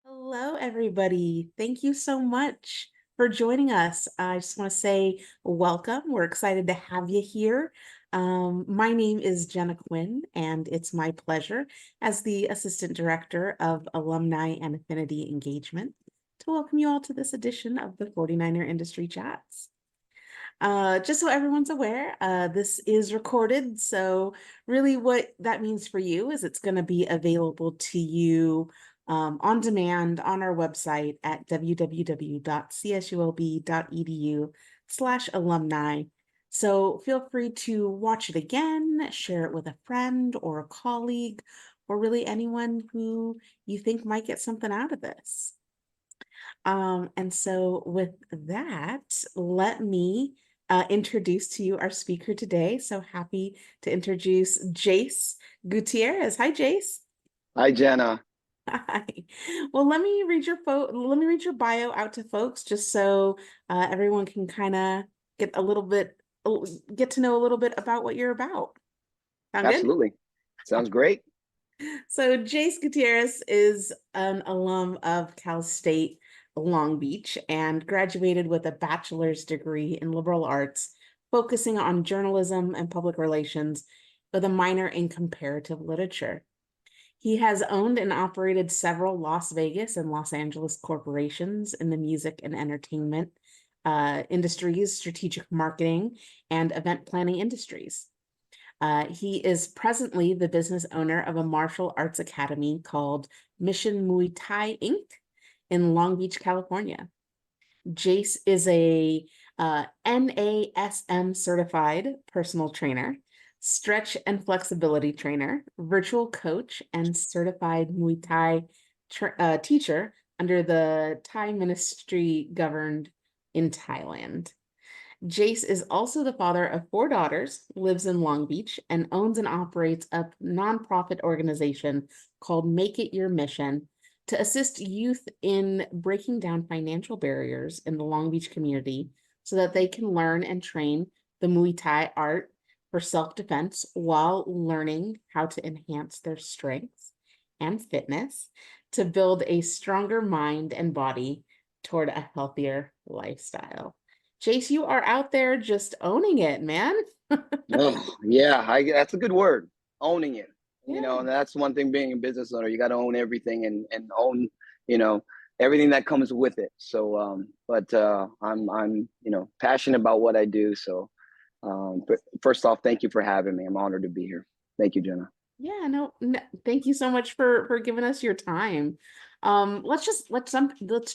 Hello, everybody. Thank you so much for joining us. I just want to say welcome. We're excited to have you here. My name is Jenna Quinn, and it's my pleasure as the Assistant Director of Alumni and Affinity Engagement to welcome you all to this edition of the 49er Industry Chats. Just so everyone's aware, this is recorded. So really what that means for you is it's going to be available to you on demand on our website at www.csulb.edu/alumni. So feel free to watch it again, share it with a friend or a colleague, or really anyone who you think might get something out of this. And so with that, let me introduce to you our speaker today. So happy to introduce Jace Gutierrez. Hi, Jace. Hi, Jenna. Hi. Well, let me read your bio out to folks just so everyone can kind of get get to know a little bit about what you're about. Sound good? Absolutely. Sounds great. So Jace Gutierrez is an alum of Cal State Long Beach and graduated with a bachelor's degree in liberal arts, focusing on journalism and public relations with a minor in comparative literature. He has owned and operated several Las Vegas and Los Angeles corporations in the music and entertainment industries, strategic marketing, and event planning industries. He is presently the business owner of a martial arts academy called Mission Muay Thai Inc. in Long Beach, California. Jace is a NASM-certified personal trainer, stretch and flexibility trainer, virtual coach, and certified Muay Thai teacher under the Thai ministry governed in Thailand. Jace is also the father of 4 daughters, lives in Long Beach, and owns and operates a nonprofit organization called Make It Your Mission to assist youth in breaking down financial barriers in the Long Beach community so that they can learn and train the Muay Thai art for self-defense while learning how to enhance their strengths and fitness to build a stronger mind and body toward a healthier lifestyle. Jace, you are out there just owning it, man. Oh, yeah, that's a good word. Owning it. Yeah. And that's one thing being a business owner. You got to own everything and own, you know, everything that comes with it. So, I'm passionate about what I do. So, but first off, thank you for having me. I'm honored to be here. Thank you, Jenna. Yeah, no, thank you so much for giving us your time. Let's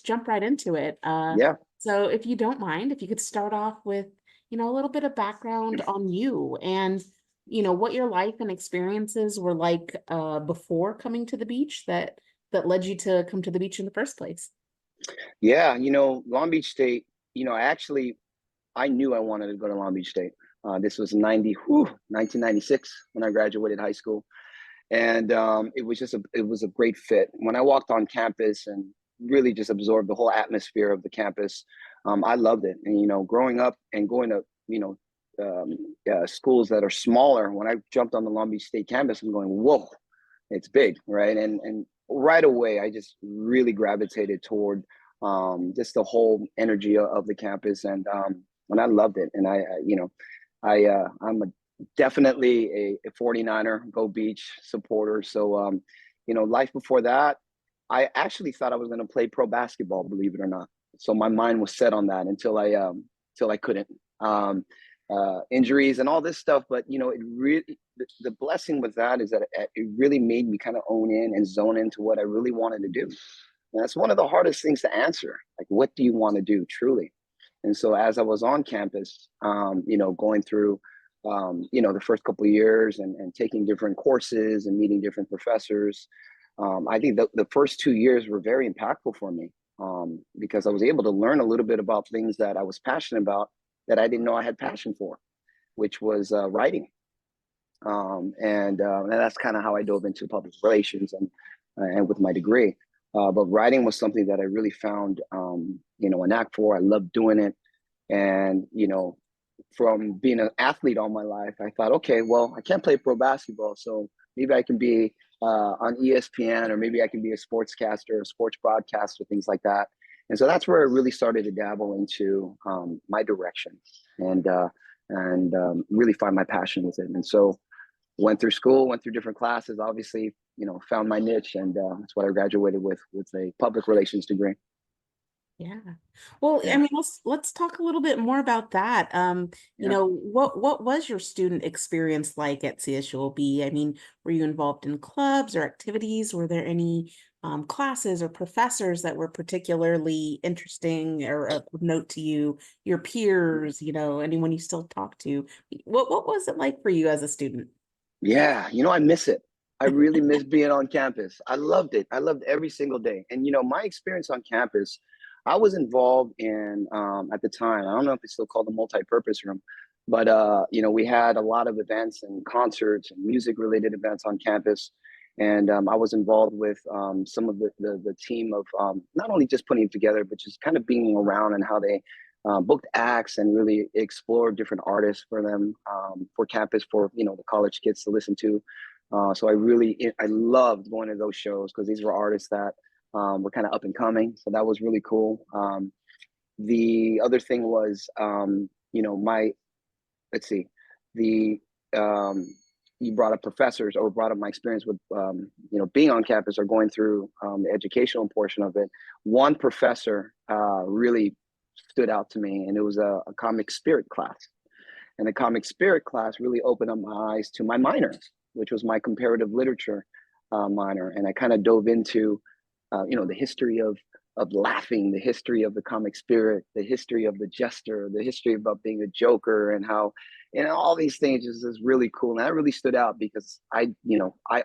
jump right into it. Yeah. So if you don't mind, if you could start off with, a little bit of background on you and, what your life and experiences were like before coming to the beach that led you to come to the beach in the first place. Yeah. Long Beach State, I knew I wanted to go to Long Beach State. This was 1996 when I graduated high school. And it was a great fit. When I walked on campus and really just absorbed the whole atmosphere of the campus, I loved it. And, growing up and going to, schools that are smaller, when I jumped on the Long Beach State campus, I'm going, whoa, it's big, right? And right away, I just really gravitated toward just the whole energy of the campus. And I loved it. And I'm definitely a 49er Go Beach supporter. So, life before that, I actually thought I was going to play pro basketball, believe it or not. So my mind was set on that until I couldn't. Injuries and all this stuff, but it really the blessing with that is that it really made me kind of own in and zone into what I really wanted to do. And that's one of the hardest things to answer. Like, what do you want to do truly? And so as I was on campus, going through the first couple of years and taking different courses and meeting different professors. I think the first 2 years were very impactful for me because I was able to learn a little bit about things that I was passionate about that I didn't know I had passion for, which was writing. And that's kind of how I dove into public relations and with my degree. But writing was something that I really found, a knack for. I loved doing it. And, from being an athlete all my life, I thought, okay, well, I can't play pro basketball, so maybe I can be on ESPN, or maybe I can be a sportscaster, a sports broadcaster, things like that. And so that's where I really started to dabble into my direction and really find my passion with it. And so went through school, went through different classes, obviously, found my niche, and that's what I graduated with a public relations degree. Yeah. Well, I Yeah. mean, let's talk a little bit more about that. Yeah. What was your student experience like at CSULB? I mean, were you involved in clubs or activities? Were there any classes or professors that were particularly interesting or of note to you, your peers, anyone you still talk to? What was it like for you as a student? Yeah, I miss it. I really miss being on campus. I loved it. I loved every single day. And my experience on campus, I was involved in at the time. I don't know if it's still called the multi-purpose room, but we had a lot of events and concerts and music-related events on campus. And I was involved with some of the team of not only just putting it together, but just kind of being around and how they booked acts and really explored different artists for them for campus for the college kids to listen to. So I loved going to those shows because these were artists that were kind of up and coming. So that was really cool. The other thing was my let's see the you brought up professors or brought up my experience with being on campus or going through the educational portion of it. One professor really stood out to me, and it was a comic spirit class. And the comic spirit class really opened up my eyes to my minor, which was my comparative literature minor. And I kind of dove into, the history of laughing, the history of the comic spirit, the history of the jester, the history about being a joker, and how, all these things is really cool. And that really stood out because I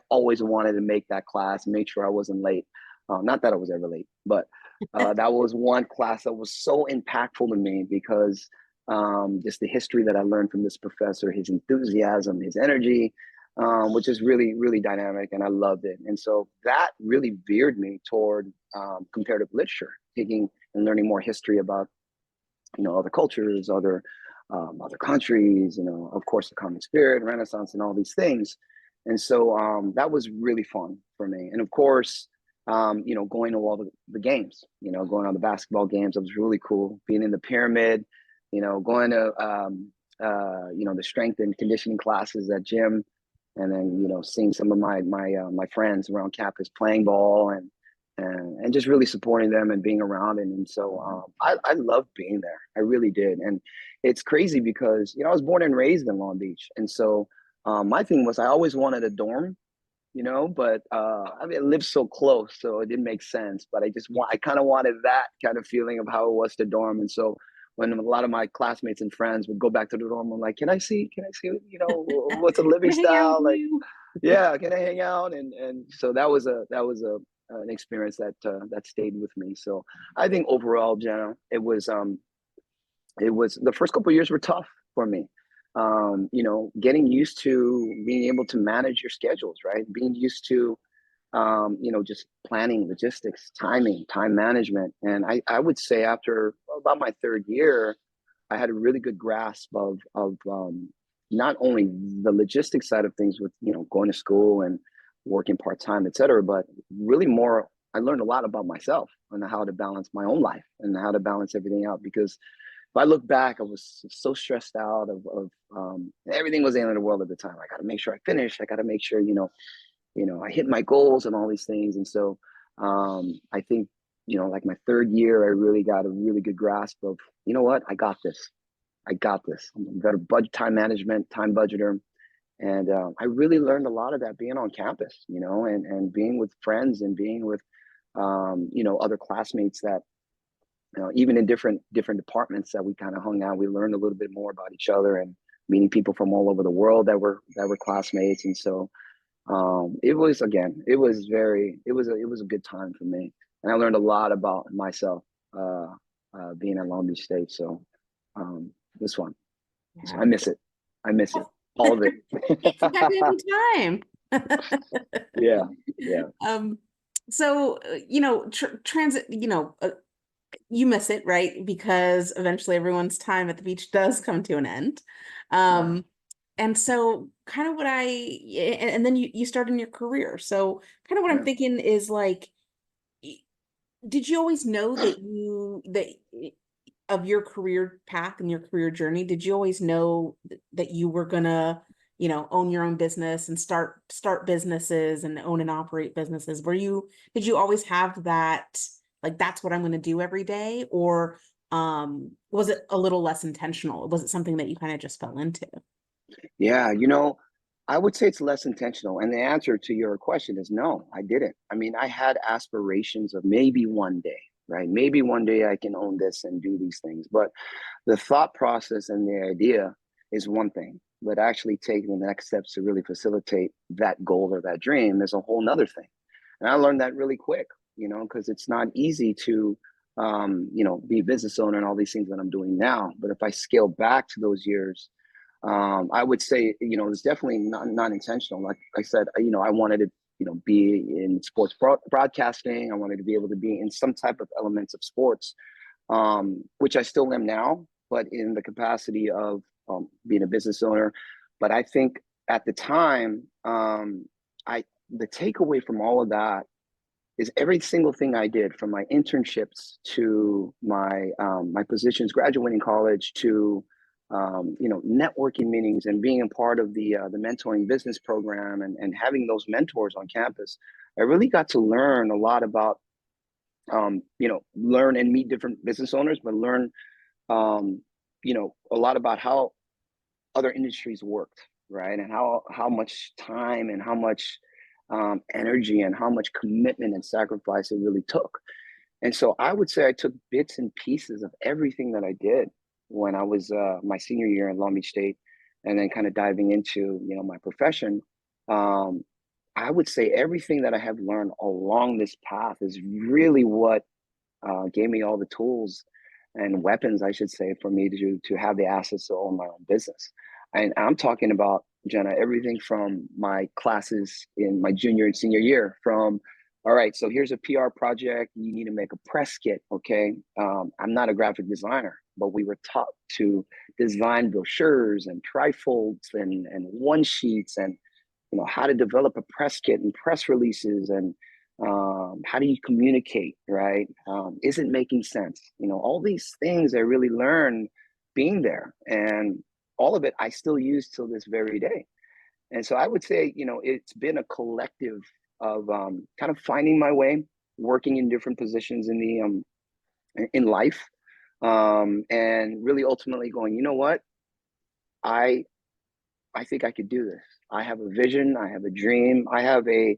always wanted to make that class and make sure I wasn't late. Not that I was ever late, but that was one class that was so impactful to me because just the history that I learned from this professor, his enthusiasm, his energy, which is really, really dynamic, and I loved it. And so that really veered me toward comparative literature, taking and learning more history about, other cultures, other countries, of course, the comic spirit, Renaissance, and all these things. And so that was really fun for me. And of course, going to all the games, going on the basketball games, that was really cool. Being in the pyramid, going to, the strength and conditioning classes at gym, and then, seeing some of my friends around campus playing ball and just really supporting them and being around. And so I loved being there. I really did. And it's crazy because, I was born and raised in Long Beach. And so my thing was I always wanted a dorm, but I mean, it lived so close, so it didn't make sense. But I kind of wanted that kind of feeling of how it was to dorm. And so when a lot of my classmates and friends would go back to the dorm, I'm like, can I see, what's a living Hang out style? with Like, you. yeah, can I hang out? And so that was an experience that stayed with me. So I think overall, Jenna, it was the first couple of years were tough for me. Getting used to being able to manage your schedules, right? Being used to, just planning, logistics, timing, time management. And I would say after about my third year, I had a really good grasp of not only the logistics side of things with, going to school and working part-time, et cetera, but really more, I learned a lot about myself and how to balance my own life and how to balance everything out. Because if I look back, I was so stressed out of everything was the end of the world at the time. I got to make sure I finish. I got to make sure, I hit my goals and all these things. And so I think, like my third year, I really got a really good grasp of, what, I got this. I'm better time management, time budgeter. And I really learned a lot of that being on campus, and being with friends and being with, other classmates that, even in different departments that we kind of hung out, we learned a little bit more about each other and meeting people from all over the world that were classmates. And so it was a good time for me, and I learned a lot about myself being at Long Beach State. So it was fun. So Yeah. I miss it, all of it. It's a happy time. Yeah, yeah, So, transit, you miss it, right? Because eventually everyone's time at the beach does come to an end. yeah. Um, And so kind of what and then you start in your career. So kind of what I'm Yeah. thinking is like, did you always know that of your career path and your career journey, did you always know that you were gonna, own your own business and start businesses and own and operate businesses? Did you always have that, like, that's what I'm gonna do every day? Or was it a little less intentional? Was it something that you kind of just fell into? Yeah, I would say it's less intentional. And the answer to your question is no, I didn't. I mean, I had aspirations of maybe one day, right? Maybe one day I can own this and do these things. But the thought process and the idea is one thing, but actually taking the next steps to really facilitate that goal or that dream is a whole nother thing. And I learned that really quick, because it's not easy to, be a business owner and all these things that I'm doing now. But if I scale back to those years, I would say, it's definitely not intentional. Like I said, I wanted to, be in sports broadcasting. I wanted to be able to be in some type of elements of sports, which I still am now, but in the capacity of being a business owner. But I think at the time, the takeaway from all of that is every single thing I did, from my internships to my positions, graduating college, to networking meetings and being a part of the mentoring business program, and having those mentors on campus. I really got to learn a lot about learn and meet different business owners, but learn a lot about how other industries worked, right? And how much time and how much energy and how much commitment and sacrifice it really took. And so I would say I took bits and pieces of everything that I did when I was my senior year in Long Beach State, and then kind of diving into my profession. Um, I would say everything that I have learned along this path is really what gave me all the tools and weapons, I should say, for me to have the assets to own my own business. And I'm talking about, Jenna, everything from my classes in my junior and senior year, from, all right, so here's a PR project. You need to make a press kit, okay? I'm not a graphic designer, but we were taught to design brochures and trifolds and one sheets, and how to develop a press kit and press releases, and how do you communicate, right? Is it making sense? All these things I really learned being there, and all of it I still use till this very day. And so I would say, it's been a collective of kind of finding my way, working in different positions in life, and really ultimately going, you know what, I I think I could do this. I have a vision. I have a dream. I have a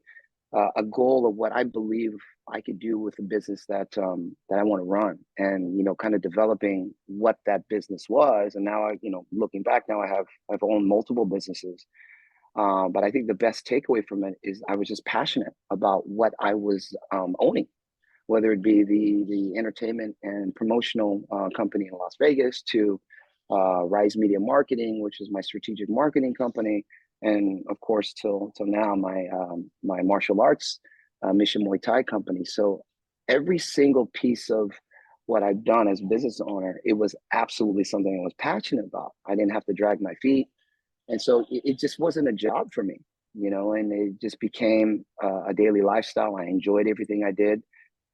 goal of what I believe I could do with the business that I want to run, and kind of developing what that business was. And now looking back, now I've owned multiple businesses. But I think the best takeaway from it is I was just passionate about what I was owning, whether it be the entertainment and promotional company in Las Vegas, to Rise Media Marketing, which is my strategic marketing company, and of course till now my martial arts Mission Muay Thai company. So every single piece of what I've done as a business owner, it was absolutely something I was passionate about. I didn't have to drag my feet, and so it just wasn't a job for me, and it just became a daily lifestyle. I enjoyed everything I did.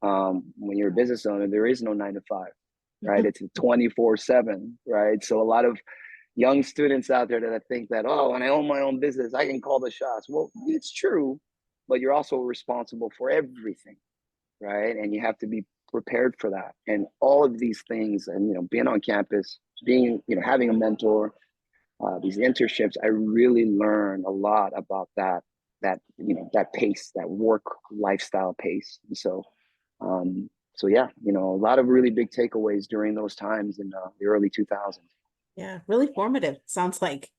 When you're a business owner, there is no 9 to 5, right? It's 24/7, right? So a lot of young students out there that think that, oh, when I own my own business, I can call the shots. Well, it's true, but you're also responsible for everything, right? And you have to be prepared for that. And all of these things, and being on campus, being, having a mentor, these internships, I really learned a lot about that pace, that work lifestyle pace. And so yeah, a lot of really big takeaways during those times in the early 2000s. Yeah, really formative, sounds like.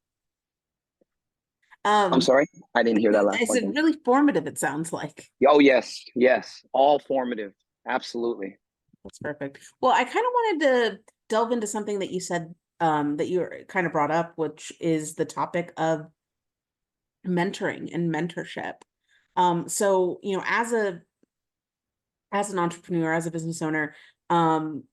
I'm Um, sorry, I didn't hear that I last said one. really formative, it sounds like. Oh yes, yes, all formative, absolutely. That's perfect. Well, I kind of wanted to delve into something that you said, that you kind of brought up, which is the topic of mentoring and mentorship. So, as an entrepreneur, as a business owner, um,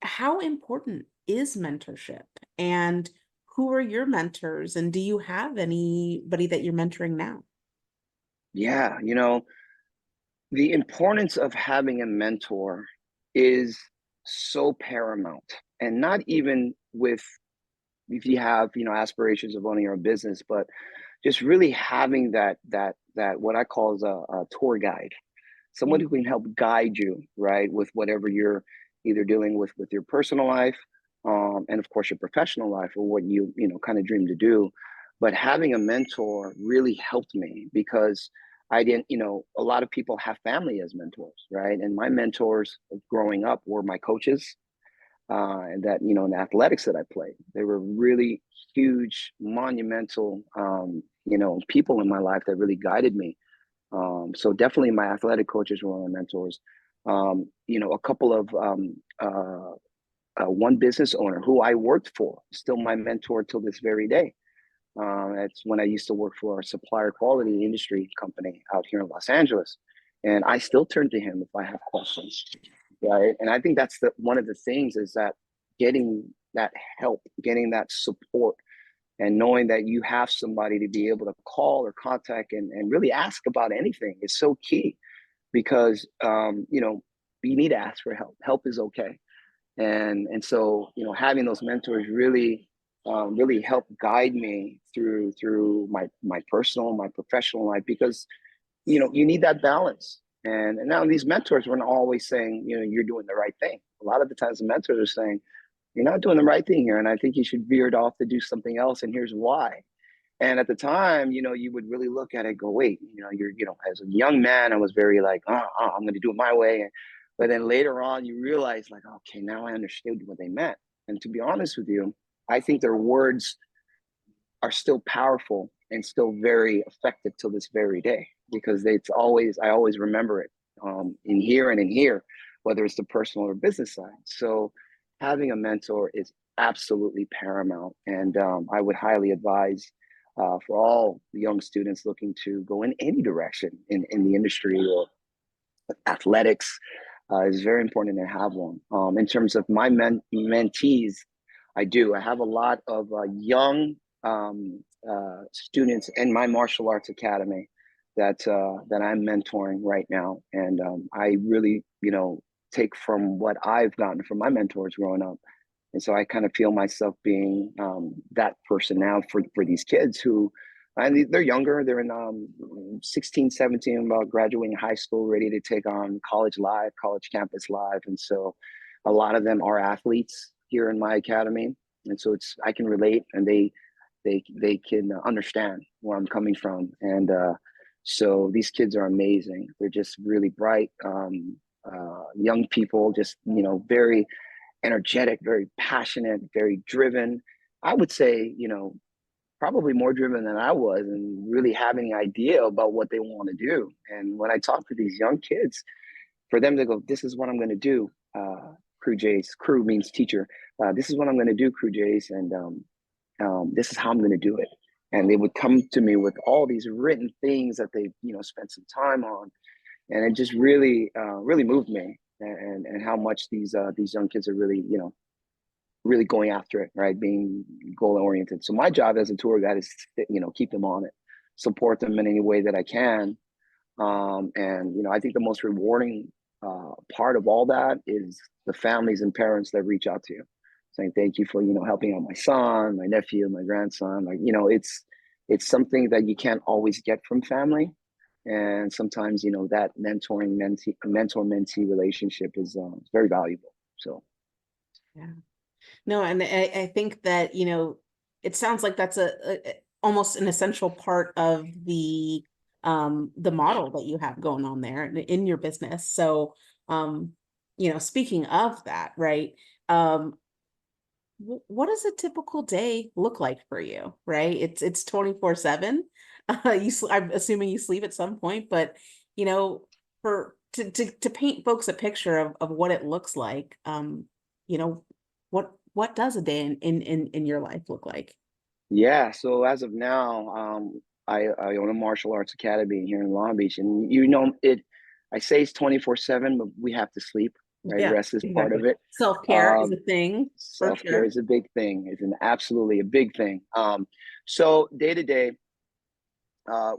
how important is mentorship, and who are your mentors, and do you have anybody that you're mentoring now? Yeah, the importance of having a mentor is so paramount, and not even with if you have aspirations of owning your own business, but just really having that what I call as a tour guide, someone Mm. who can help guide you, right, with whatever you're either dealing with your personal life, and of course your professional life, or what you kind of dream to do. But having a mentor really helped me because I didn't, a lot of people have family as mentors, right? And my mentors growing up were my coaches, and that in the athletics that I played, they were really huge, monumental, people in my life that really guided me. So definitely my athletic coaches were my mentors. A couple of one business owner who I worked for, still my mentor till this very day. That's when I used to work for a supplier quality industry company out here in Los Angeles. And I still turn to him if I have questions. Right. And I think that's one of the things is that getting that help, getting that support, and knowing that you have somebody to be able to call or contact and really ask about anything is so key because you need to ask for help. Help is okay. And so having those mentors really help guide me through my personal, my professional life, because you need that balance. And now these mentors weren't always saying you're doing the right thing. A lot of the times the mentors are saying you're not doing the right thing here, and I think you should veer it off to do something else, and here's why. And at the time, you would really look at it, go, wait, as a young man, I was very like, I'm going to do it my way. But then later on, you realize, like, okay, now I understood what they meant. And to be honest with you, I think their words are still powerful and still very effective till this very day, because I always remember it, in here and in here, whether it's the personal or business side. So having a mentor is absolutely paramount. And I would highly advise, for all young students looking to go in any direction in the industry or athletics, is very important to have one. In terms of my mentees, I have a lot of young students in my martial arts academy that I'm mentoring right now, and I really take from what I've gotten from my mentors growing up, and so I kind of feel myself being that person now for these kids who. And they're younger. They're in 16, 17, about graduating high school, ready to take on college life, college campus life. And so a lot of them are athletes here in my academy. And so I can relate, and they can understand where I'm coming from. And so these kids are amazing. They're just really bright, young people, just, very energetic, very passionate, very driven. I would say, probably more driven than I was, and really having an idea about what they want to do. And when I talk to these young kids, for them to go, this is what I'm going to do, Crew Jace, crew means teacher. This is what I'm going to do, Crew Jace, and this is how I'm going to do it. And they would come to me with all these written things that they, spent some time on, and it just really moved me, and how much these young kids are really, really going after it, right? Being goal oriented. So my job as a tour guide is, keep them on it, support them in any way that I can. And I think the most rewarding part of all that is the families and parents that reach out to you, saying thank you for helping out my son, my nephew, my grandson. Like it's something that you can't always get from family, and sometimes that mentor mentee relationship is very valuable. So. Yeah. No, and I think that, it sounds like that's almost an essential part of the model that you have going on there in your business. So, speaking of that, right? What does a typical day look like for you, right? It's 24/7. I'm assuming you sleep at some point, but you know, to paint folks a picture of what it looks like, you know, what does a day in your life look like? Yeah, so as of now, I own a martial arts academy here in Long Beach, and it. I say it's 24/7, but we have to sleep. right? Yeah, Rest is part of exactly. it. Self-care is Um, a thing for Self-care sure. is a big thing. It's an absolutely a big thing. So day to day,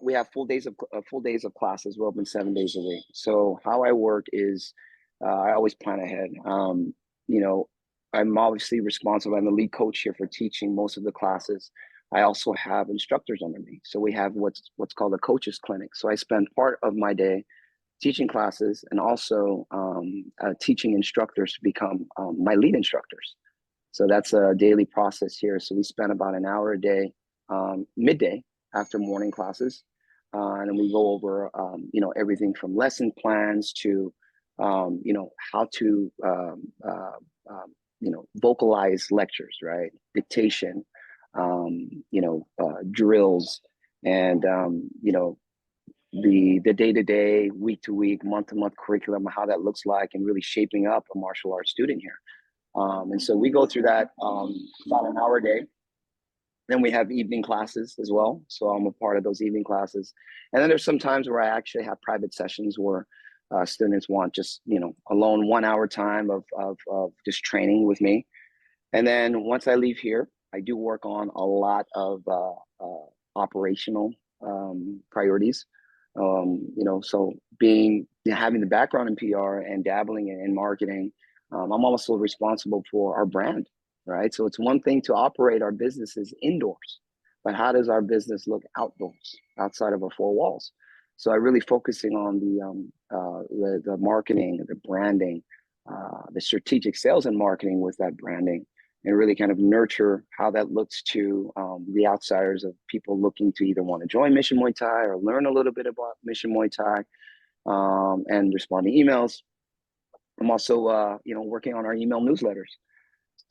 we have full days of classes. We're open 7 days a week. So how I work is, I always plan ahead. You know, I'm obviously responsible. I'm the lead coach here for teaching most of the classes. I also have instructors under me. So we have what's called a coaches clinic. So I spend part of my day teaching classes and also teaching instructors to become my lead instructors. So that's a daily process here. So we spend about an hour a day, midday after morning classes, and then we go over, everything from lesson plans to, how to, vocalize lectures, right? Dictation, drills, and the day to day, week to week, month to month curriculum, how that looks like, and really shaping up a martial arts student here. And so we go through that about an hour a day. Then we have evening classes as well. So I'm a part of those evening classes. And then there's some times where I actually have private sessions where students want just, alone 1 hour time of just training with me. And then once I leave here, I do work on a lot of operational priorities. So having the background in PR and dabbling in marketing, I'm also responsible for our brand, right? So it's one thing to operate our businesses indoors, but how does our business look outdoors, outside of our four walls? So I really focusing on the marketing, the branding, the strategic sales and marketing with that branding, and really kind of nurture how that looks to the outsiders of people looking to either want to join Mission Muay Thai or learn a little bit about Mission Muay Thai, and respond to emails. I'm also, working on our email newsletters.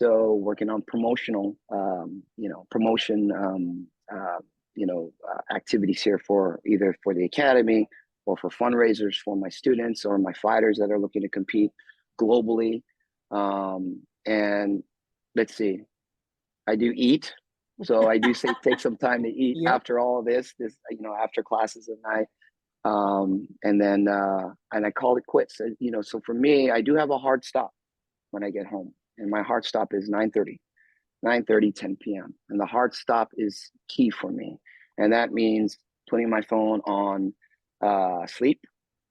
So working on promotional, promotion, activities here for either for the academy or for fundraisers for my students or my fighters that are looking to compete globally. And let's see, I do eat. So I do say take some time to eat Yep. after all of this, after classes at night. And then, and I call it quits. So for me, I do have a hard stop when I get home, and my hard stop is 9:30, 10 p.m. And the hard stop is key for me. And that means putting my phone on sleep,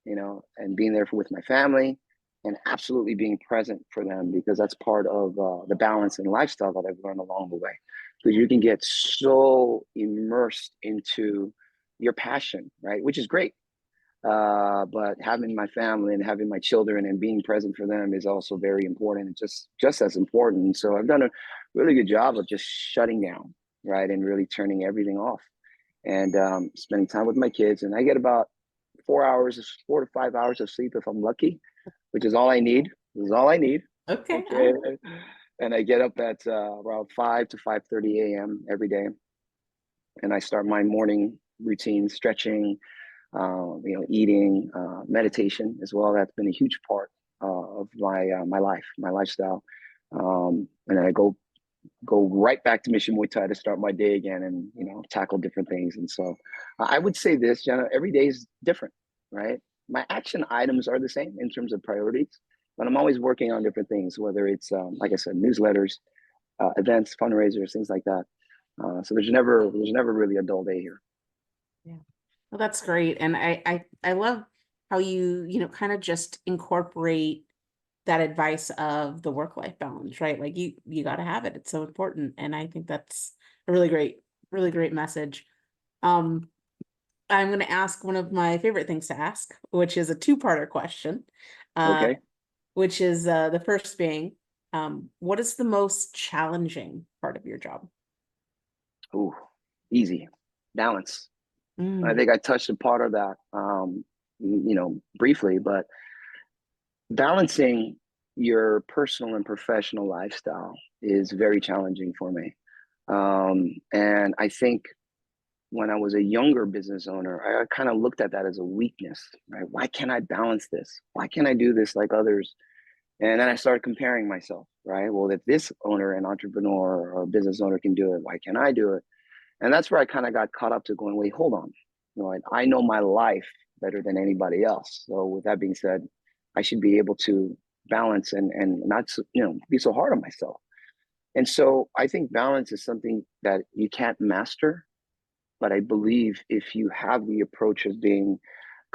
and being there with my family, and absolutely being present for them, because that's part of the balance and lifestyle that I've learned along the way. Because you can get so immersed into your passion, right? Which is great. But having my family and having my children and being present for them is also very important, and just as important. So I've done a really good job of just shutting down, right, and really turning everything off, and spending time with my kids. And I get about 4 to 5 hours of sleep if I'm lucky, which is all I need. This is all I need. Okay. Okay. And I get up at around 5 to 5:30 a.m. every day, and I start my morning routine, stretching, eating, meditation as well. That's been a huge part of my life, my lifestyle. And then I go right back to Mission Muay Thai to start my day again, and tackle different things. And so I would say this, Jenna, every day is different, right? My action items are the same in terms of priorities, but I'm always working on different things, whether it's like I said, newsletters, events, fundraisers, things like that. So there's never really a dull day here. Yeah. Well, that's great. And I love how you kind of just incorporate that advice of the work-life balance, right? Like you got to have it. It's so important. And I think that's a really great message. Um, I'm going to ask one of my favorite things to ask, which is a two-parter question. Okay. Which is the first being, what is the most challenging part of your job? Ooh, easy. Balance. I Mm, think I touched a part of that, briefly, but balancing your personal and professional lifestyle is very challenging for me. And I think when I was a younger business owner, I kind of looked at that as a weakness, right? Why can't I balance this? Why can't I do this like others? And then I started comparing myself, right? Well, if this owner and entrepreneur or business owner can do it, why can't I do it? And that's where I kind of got caught up to going, wait, hold on. I know my life better than anybody else. So with that being said, I should be able to balance and not be so hard on myself. And so I think balance is something that you can't master, but I believe if you have the approach of being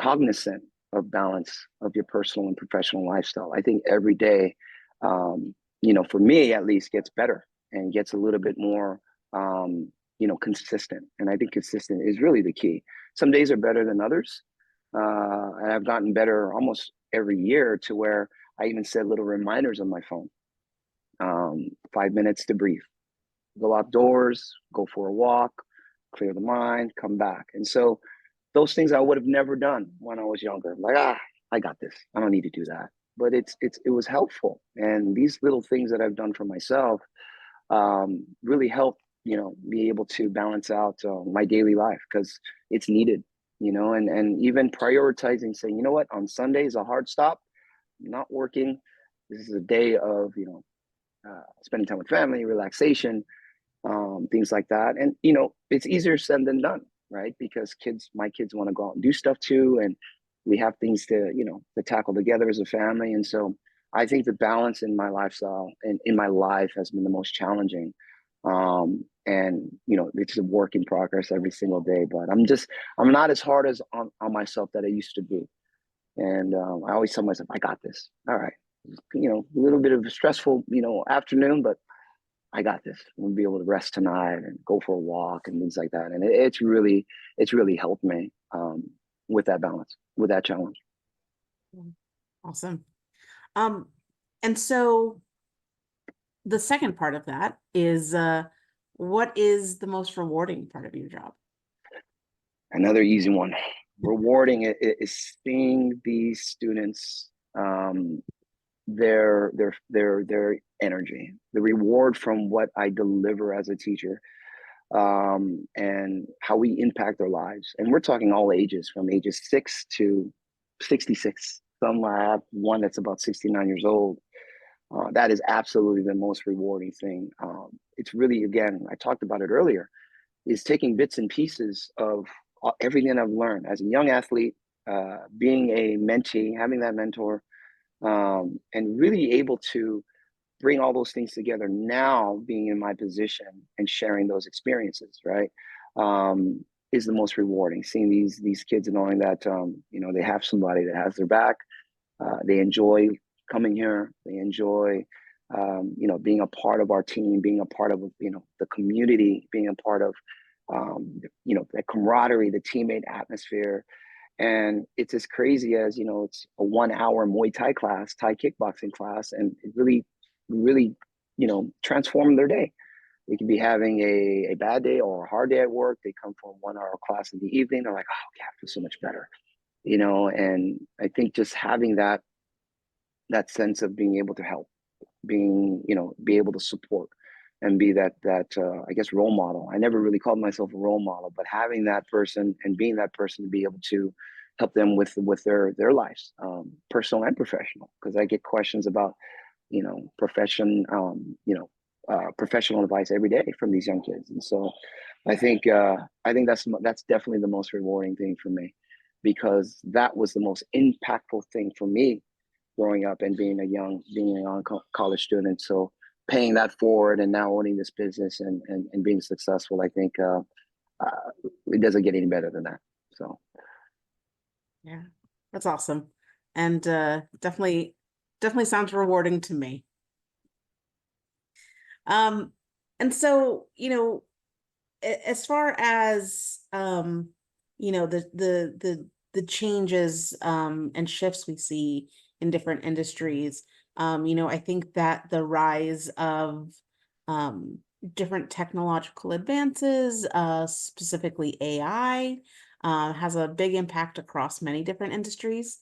cognizant of balance of your personal and professional lifestyle, I think every day, for me at least, gets better and gets a little bit more, consistent. And I think consistent is really the key. Some days are better than others. And I've gotten better almost every year to where I even set little reminders on my phone. 5 minutes to breathe, go outdoors, go for a walk, clear the mind, come back. And so those things I would have never done when I was younger. Like, I got this. I don't need to do that. But it was helpful. And these little things that I've done for myself really help, be able to balance out my daily life, because it's needed, and even prioritizing, saying, you know what, on Sunday is a hard stop, I'm not working. This is a day of, spending time with family, relaxation, things like that. And, it's easier said than done, right? Because my kids want to go out and do stuff too. And we have things to tackle together as a family. And so I think the balance in my lifestyle and in my life has been the most challenging. And, it's a work in progress every single day, but I'm not as hard as on myself that I used to be. And I always tell myself, I got this. All right. A little bit of a stressful, afternoon, but I got this. We'll be able to rest tonight and go for a walk and things like that. And it's really helped me with that balance, with that challenge. Awesome. And so the second part of that is, what is the most rewarding part of your job? Another easy one. Rewarding is seeing these students, their energy, the reward from what I deliver as a teacher, and how we impact their lives. And we're talking all ages, from ages 6 to 66. Some I have one that's about 69 years old. That is absolutely the most rewarding thing. It's really, again, I talked about it earlier, is taking bits and pieces of everything I've learned as a young athlete, being a mentee, having that mentor, and really able to bring all those things together now, being in my position and sharing those experiences, right, is the most rewarding. Seeing these kids and knowing that, they have somebody that has their back. They enjoy coming here. They enjoy, being a part of our team, being a part of, the community, being a part of, the camaraderie, the teammate atmosphere. And it's as crazy as, it's a 1 hour Muay Thai class, Thai kickboxing class, and it really, transform their day. They could be having a bad day or a hard day at work. They come for a 1 hour class in the evening. They're like, oh, yeah, I feel so much better, and I think just having that sense of being able to help, being, be able to support and be that I guess role model. I never really called myself a role model, but having that person and being that person to be able to help them with their lives, personal and professional. Because I get questions about, professional advice every day from these young kids. And so I think that's definitely the most rewarding thing for me, because that was the most impactful thing for me growing up and being a young college student. So paying that forward and now owning this business and being successful, I think it doesn't get any better than that. So Yeah, that's awesome. And definitely sounds rewarding to me. And so, as far as the changes and shifts we see in different industries, I think that the rise of different technological advances, specifically AI, has a big impact across many different industries.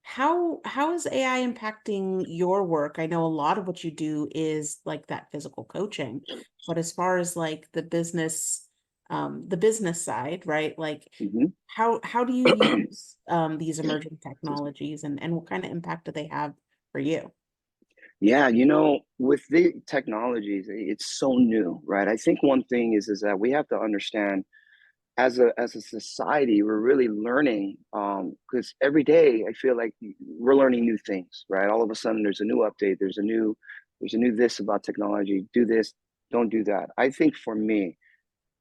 How is AI impacting your work? I know a lot of what you do is like that physical coaching, but as far as like the business side, right? Like how do you use these emerging technologies, and what kind of impact do they have for you? Yeah, with the technologies, it's so new, right? I think one thing is that we have to understand as a society, we're really learning, because every day I feel like we're learning new things, right? All of a sudden there's a new update, there's a new this about technology, do this, don't do that. I think for me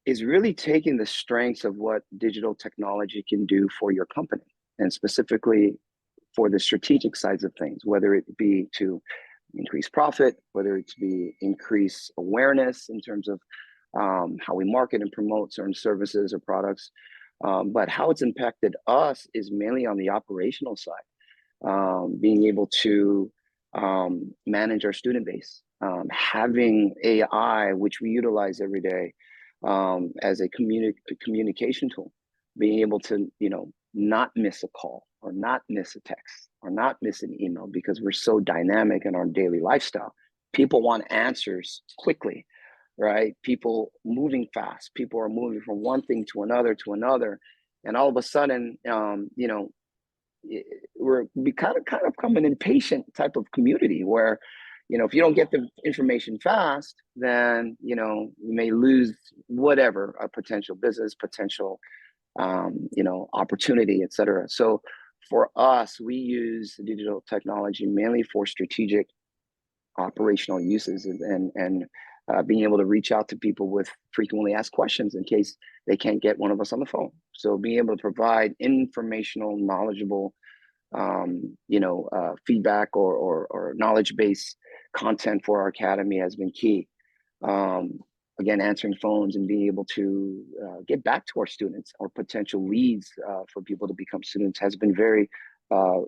is really taking the strengths of what digital technology can do for your company, and specifically for the strategic sides of things, whether it be to increase profit, whether it's be increase awareness in terms of how we market and promote certain services or products. But how it's impacted us is mainly on the operational side, being able to manage our student base, having AI, which we utilize every day as a communication tool, being able to, not miss a call or not miss a text or not miss an email because we're so dynamic in our daily lifestyle. People want answers quickly, right? People moving fast. People are moving from one thing to another, and all of a sudden, we kind of become an impatient type of community where, if you don't get the information fast, then you may lose whatever a potential business, potential opportunity, etc. So for us, we use digital technology mainly for strategic operational uses, and being able to reach out to people with frequently asked questions in case they can't get one of us on the phone. So being able to provide informational, knowledgeable, feedback or knowledge-based content for our academy has been key. Again, answering phones and being able to get back to our students or potential leads for people to become students has been very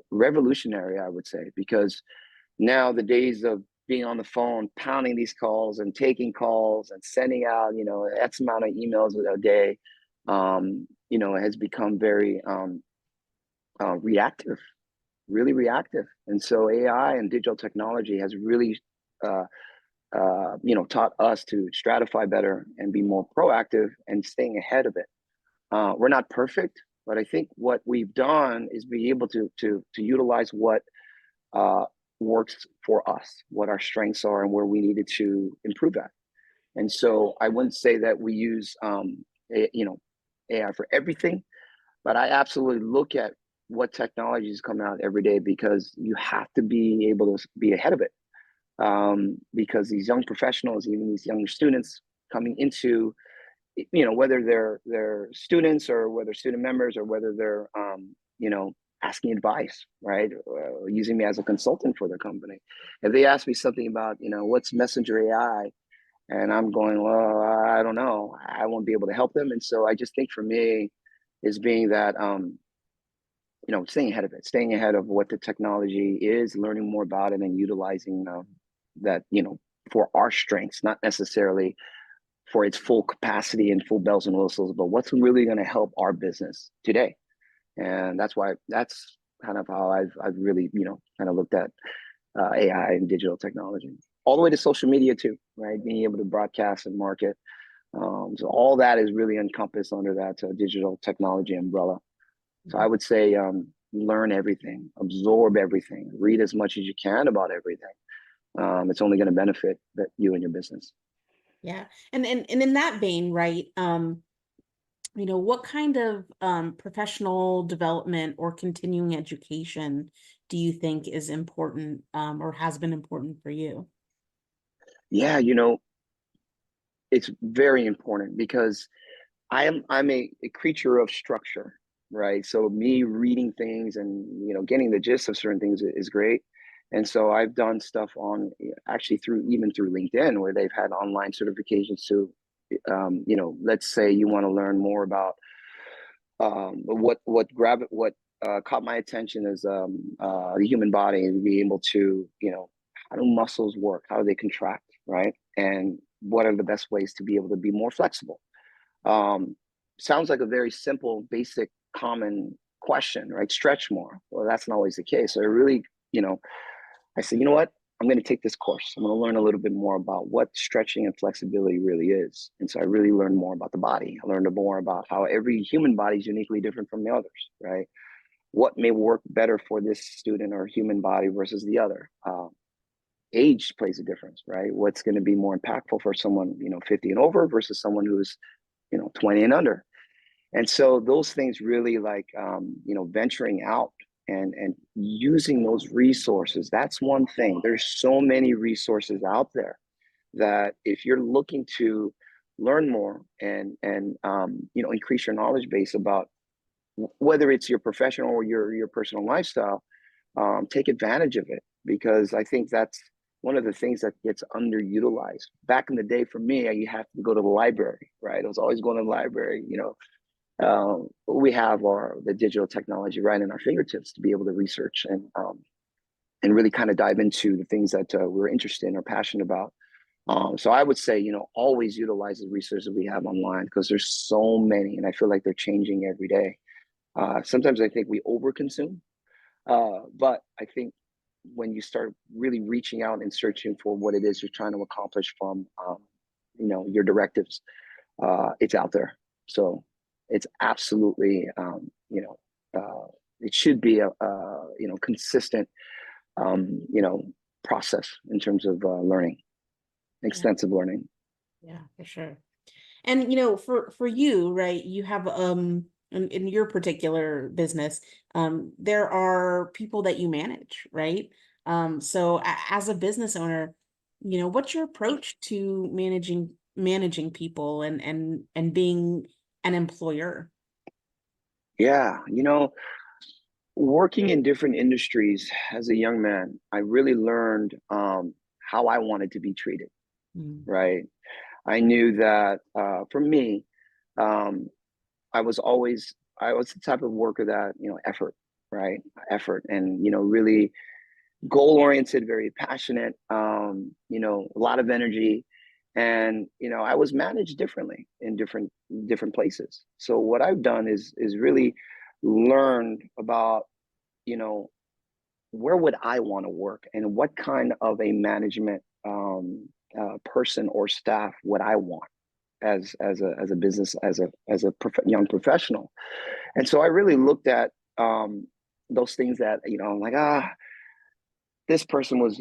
revolutionary, I would say, because now the days of being on the phone, pounding these calls and taking calls and sending out, X amount of emails a day, has become very reactive, really reactive. And so AI and digital technology has really, taught us to stratify better and be more proactive and staying ahead of it. We're not perfect, but I think what we've done is be able to utilize what works for us, what our strengths are, and where we needed to improve at. And so I wouldn't say that we use AI for everything, but I absolutely look at what technology is coming out every day because you have to be able to be ahead of it. Because these young professionals, even these younger students coming into, whether they're students or whether student members or whether they're, asking advice, right? Using me as a consultant for their company. If they ask me something about, what's messenger AI, and I'm going, well, I don't know, I won't be able to help them. And so I just think for me is being that, staying ahead of it, staying ahead of what the technology is, learning more about it and utilizing that, for our strengths, not necessarily for its full capacity and full bells and whistles, but what's really going to help our business today. And that's kind of how I've really, kind of looked at AI and digital technology, all the way to social media too, right? Being able to broadcast and market. So all that is really encompassed under that digital technology umbrella. So I would say learn everything, absorb everything, read as much as you can about everything. It's only going to benefit you and your business. Yeah. And in that vein, right? What kind of professional development or continuing education do you think is important or has been important for you? Yeah, it's very important because I'm a creature of structure, right? So me reading things and getting the gist of certain things is great. And so I've done stuff on actually even through LinkedIn where they've had online certifications to, let's say you want to learn more about what caught my attention is the human body and be able to, how do muscles work? How do they contract, right? And what are the best ways to be able to be more flexible? Sounds like a very simple, basic, common question, right? Stretch more. Well, that's not always the case. So I really, I said, you know what? I'm going to take this course. I'm going to learn a little bit more about what stretching and flexibility really is. And so I really learned more about the body. I learned more about how every human body is uniquely different from the others, right? What may work better for this student or human body versus the other. Age plays a difference, right? What's going to be more impactful for someone, 50 and over versus someone who's, 20 and under. And so those things really like, venturing out and using those resources. That's one thing. There's so many resources out there that if you're looking to learn more and increase your knowledge base about whether it's your professional or your personal lifestyle, take advantage of it, because I think that's one of the things that gets underutilized. Back in the day, for me, you have to go to the library, right? I was always going to the library. We have the digital technology right in our fingertips to be able to research and really kind of dive into the things that we're interested in or passionate about. So I would say, always utilize the resources we have online, because there's so many, and I feel like they're changing every day. Sometimes I think we overconsume, but I think when you start really reaching out and searching for what it is you're trying to accomplish from, your directives, it's out there. So it's absolutely, it should be a consistent, process in terms of learning, Yeah, extensive learning. yeah, for sure. And for you, right, you have in your particular business, there are people that you manage, right? So as a business owner, what's your approach to managing people and being an employer? Yeah, working in different industries as a young man, I really learned how I wanted to be treated, Mm, right? I knew that for me, um, I was the type of worker that, effort, right? Effort and, really goal oriented, very passionate, a lot of energy. And, I was managed differently in different places. So what I've done is really learned about, you know, where would I want to work and what kind of a management person or staff would I want as a business as a young professional. And so I really looked at those things that I'm like, this person was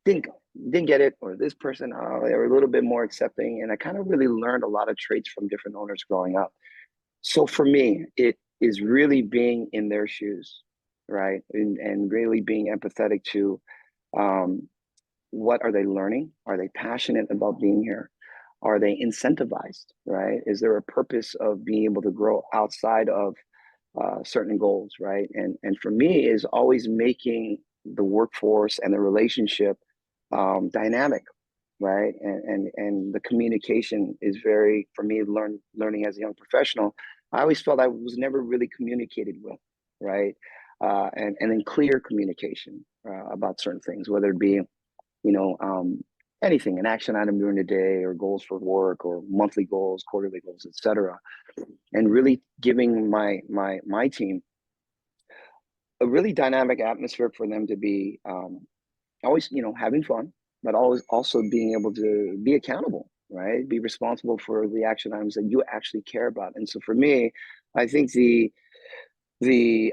didn't didn't get it, or this person they were a little bit more accepting, and I kind of really learned a lot of traits from different owners growing up. So for me, it is really being in their shoes, right? And really being empathetic to um, what are they learning? Are they passionate about being here? Are they incentivized, right? Is there a purpose of being able to grow outside of certain goals, right? And for me, is always making the workforce and the relationship dynamic, right? And the communication is very, for me, learning as a young professional. I always felt I was never really communicated with, right? And then clear communication about certain things, whether it be you know, um, anything, an action item during the day, or goals for work, or monthly goals, quarterly goals, etc. And really giving my team a really dynamic atmosphere for them to be always, having fun, but always also being able to be accountable, right? Be responsible for the action items that you actually care about. And so for me, I think the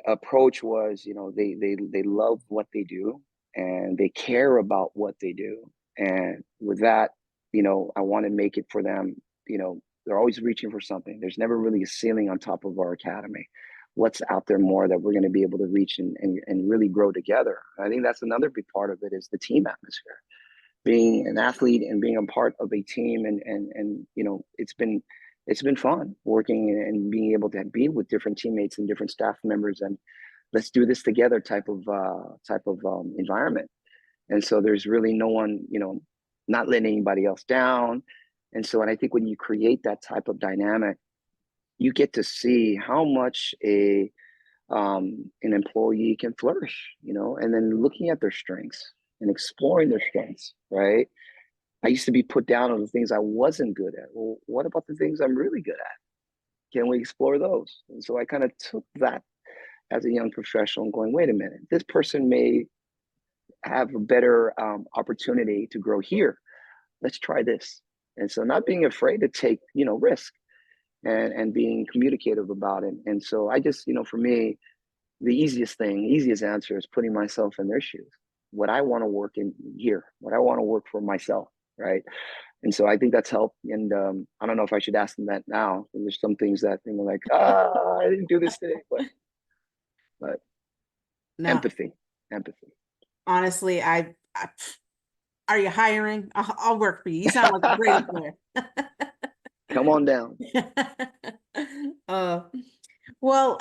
approach was, they love what they do and they care about what they do. And with that, I want to make it for them. They're always reaching for something. There's never really a ceiling on top of our academy. What's out there more that we're going to be able to reach and really grow together? I think that's another big part of it, is the team atmosphere. Being an athlete and being a part of a team, and it's been fun working and being able to be with different teammates and different staff members, and let's do this together type of environment. And so there's really no one, not letting anybody else down. And so, and I think when you create that type of dynamic, you get to see how much an employee can flourish, and then looking at their strengths and exploring their strengths, right? I used to be put down on the things I wasn't good at. Well, what about the things I'm really good at? Can we explore those? And so I kind of took that as a young professional and going, wait a minute, this person may have a better opportunity to grow here. Let's try this. And so not being afraid to take, risk, and being communicative about it. And so I just, for me, the easiest answer is putting myself in their shoes. What I want to work in here, what I want to work for myself, right? And so I think that's helped. And I don't know if I should ask them that now. There's some things that they're like, ah, I didn't do this today, but No, empathy, empathy. honestly, are you hiring? I'll work for you. You sound like a great employer. Come on down. Uh, well,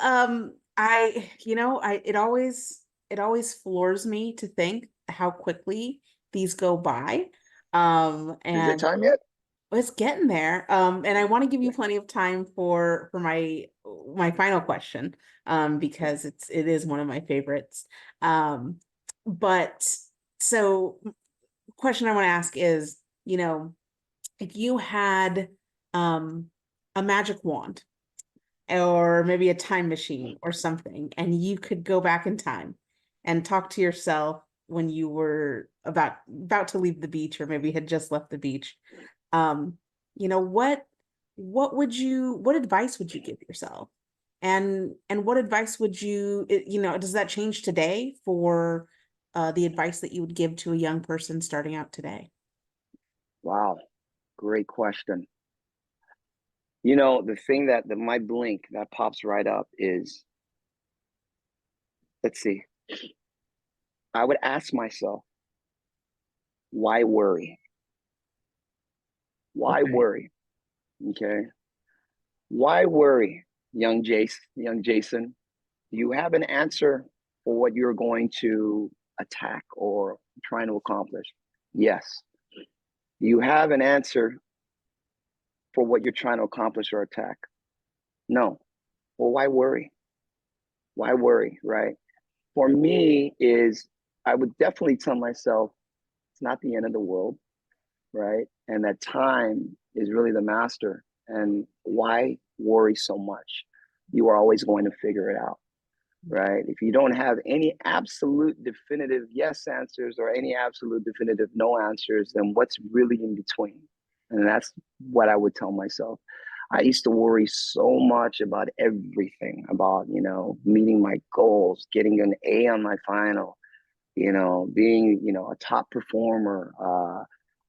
it always floors me to think how quickly these go by. Is it And time yet? it's getting there. And I want to give you Yeah. plenty of time for my final question, because it is one of my favorites. Um, but so question I want to ask is, if you had a magic wand or maybe a time machine or something, and you could go back in time and talk to yourself when you were about to leave the beach or maybe had just left the beach, um, what advice would you give yourself? And what advice would does that change today for the advice that you would give to a young person starting out today? Wow. Great question. The thing that my blink that pops right up is, let's see, I would ask myself, why worry? Why Okay. worry? Okay. Why worry, young Jason? Do you have an answer for what you're going to attack or trying to accomplish? Yes. Do you have an answer for what you're trying to accomplish or attack? No. Well, why worry? Why worry, right? For me is I would definitely tell myself it's not the end of the world, right? And that time is really the master. And why worry so much? You are always going to figure it out, right? If you don't have any absolute definitive yes answers or any absolute definitive no answers, then what's really in between? And that's what I would tell myself. I used to worry so much about everything, about, meeting my goals, getting an A on my final, being, a top performer,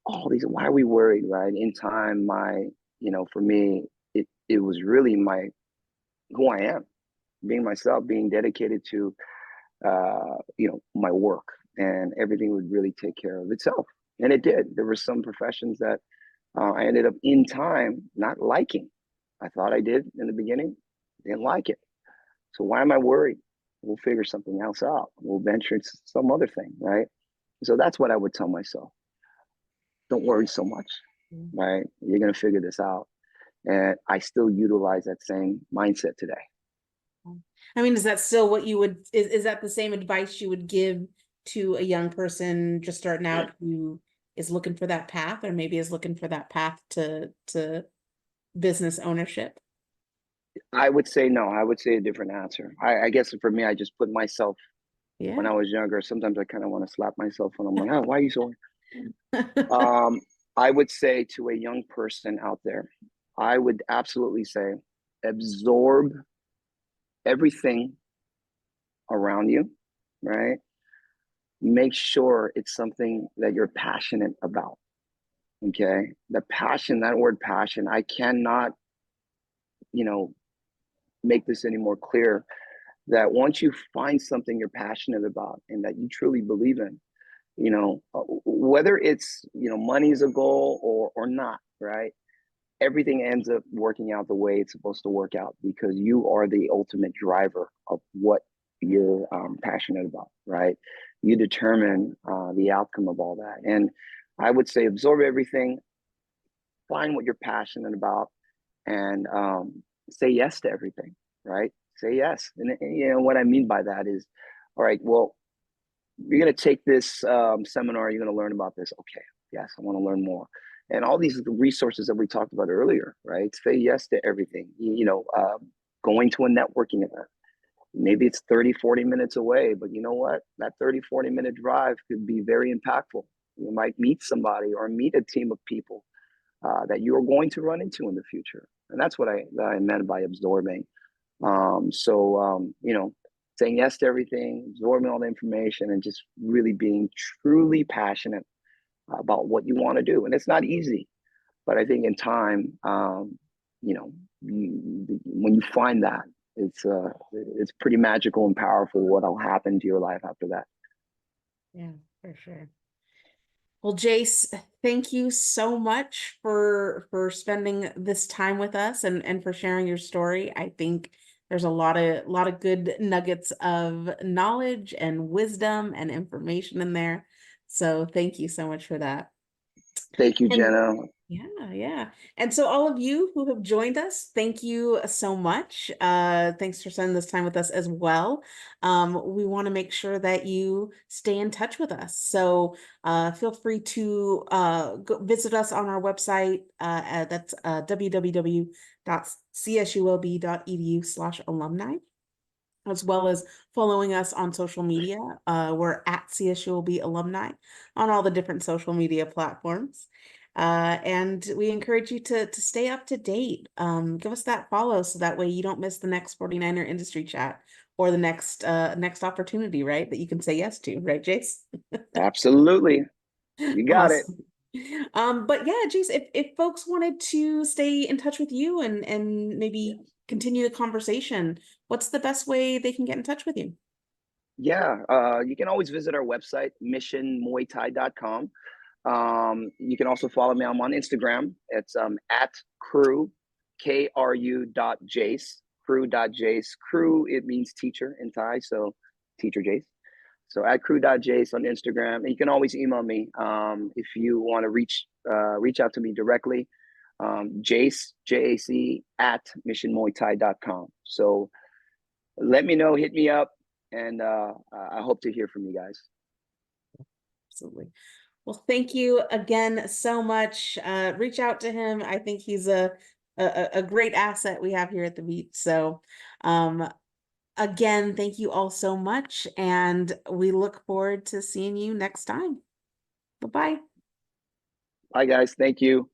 all these, why are we worried, right? In time, for me, it was really who I am, being myself, being dedicated to, my work, and everything would really take care of itself. And it did. There were some professions that I ended up in time not liking. I thought I did in the beginning, didn't like it. So why am I worried? We'll figure something else out. We'll venture into some other thing, right? So that's what I would tell myself. Don't worry so much, right? You're going to figure this out. And I still utilize that same mindset today. I mean, is that still what is that the same advice you would give to a young person just starting out who is looking for that path, or maybe is looking for that path to business ownership? I would say no. I would say a different answer. I guess for me, I just put myself when Yeah. I was younger. Sometimes I kind of want to slap myself when I'm like, oh, why are you so? Um, I would say to a young person out there, I would absolutely say absorb everything around you, right? Make sure it's something that you're passionate about. Okay. The passion, that word passion, I cannot, you know, make this any more clear that once you find something you're passionate about and that you truly believe in, whether it's, money is a goal or not, right? Everything ends up working out the way it's supposed to work out because you are the ultimate driver of what you're passionate about, right? You determine the outcome of all that. And I would say absorb everything, find what you're passionate about, and say yes to everything, right? Say yes. And what I mean by that is, all right, well, you're going to take this seminar, you're going to learn about this. Okay, yes, I want to learn more. And all these resources that we talked about earlier, right? Say yes to everything. Going to a networking event. Maybe it's 30, 40 minutes away, but you know what? That 30, 40-minute drive could be very impactful. You might meet somebody or meet a team of people that you are going to run into in the future. And that's what I meant by absorbing. Saying yes to everything, absorbing all the information, and just really being truly passionate about what you want to do. And it's not easy. But I think in time, when you find that, it's pretty magical and powerful what'll happen to your life after that. Yeah, for sure. Well, Jace, thank you so much for spending this time with us and for sharing your story. I think there's a lot of good nuggets of knowledge and wisdom and information in there. So thank you so much for that. Thank you, And Jenna. yeah. And so all of you who have joined us, thank you so much. Thanks for spending this time with us as well. We want to make sure that you stay in touch with us. So feel free to visit us on our website. That's www.csulb.edu/alumni, as well as following us on social media. We're at CSULB Alumni on all the different social media platforms. And we encourage you to stay up to date. Give us that follow so that way you don't miss the next 49er industry chat or the next opportunity, right? That you can say yes to, right, Jace? Absolutely. You got it. Awesome. But yeah, Jace, if folks wanted to stay in touch with you and maybe continue the conversation, what's the best way they can get in touch with you? Yeah, you can always visit our website, missionmuaythai.com. You can also follow me. I'm on Instagram. It's at crew, KRU.Jace, crew.Jace. Crew, it means teacher in Thai, so teacher Jace. So at crew.Jace on Instagram. And you can always email me if you want to reach out to me directly. Jace, Jac, at missionmuaythai.com. So let me know, hit me up, and I hope to hear from you guys. Absolutely. Well, thank you again so much. Reach out to him. I think he's a great asset we have here at the beach. So again, thank you all so much. And we look forward to seeing you next time. Bye-bye. Bye, guys. Thank you.